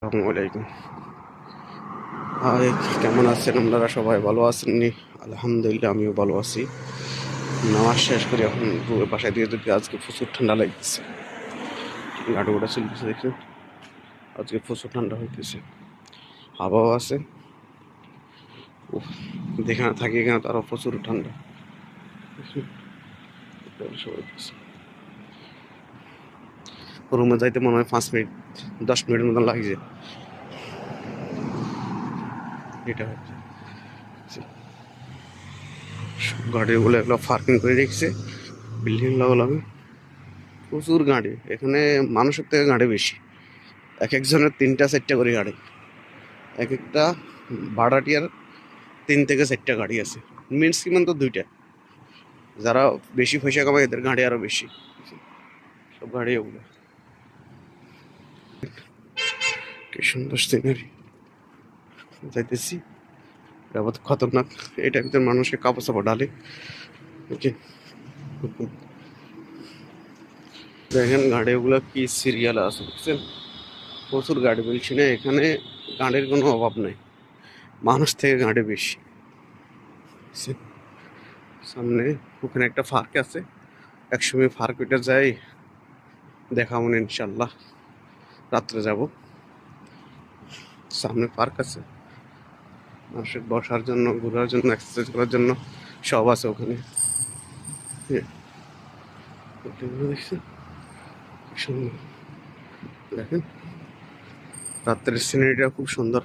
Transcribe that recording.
আসসালামু আলাইকুম। হাই, কেমন আছেন আপনারা? সবাই ভালো আছেননি? আলহামদুলিল্লাহ, আমিও ভালো আছি। নামাজ শেষ করে এখন বাসায় দিয়ে যদি আজকে প্রচুর ঠান্ডা লাগতেছে। গাড়ি ঘোড়া চলতেছে দেখুন, আজকে প্রচুর ঠান্ডা হইতেছে, হাওয়াও আছে। উফ, যেখানে থাকি এখানে তো আরো প্রচুর ঠান্ডা। রুমে যাইতে মনে হয় 5 মিনিট 10 মিনিটের মতো লাগছে। এটা হচ্ছে গাড়িগুলো এগুলো পার্কিং করে রেখেছে বিল্ডিং লাগে। প্রচুর গাড়ি এখানে, মানুষের থেকে গাড়ি বেশি। এক একজনের 3টা 4টা করে গাড়ি, এক একটা ভাড়াটিয়ার 3 থেকে 4টা গাড়ি আছে। মিনস কিমান তো 2টা। যারা বেশি পয়সা কামায় এদের গাড়ি আরো বেশি। সব গাড়ি ওগুলো, কি সুন্দর সিনারি। যাইতেছি, এটা আবার খতরনাক। এটা একজন মানুষকে কাপড় চাপড় ডালে। ওকে, দেখেন গাড়িগুলো কি সিরিয়াল আছে বুঝছেন। প্রচুর গাড়ি, বলছি না এখানে গাড়ির কোনো অভাব নেই, মানুষ থেকে গাড়ি বেশি। সামনে ওখানে একটা পার্ক আছে, একসময় পার্ক ওইটা যাই, দেখাবো না ইনশাল্লাহ, রাত্রে যাব। সামনে পার্ক আছে, মানুষের বসার জন্য, ঘোরার জন্য, এক্সারসাইজ করার জন্য সব আছে ওখানে। দেখছেন কি সুন্দর, দেখেন রাত্রের সিনারিটা খুব সুন্দর।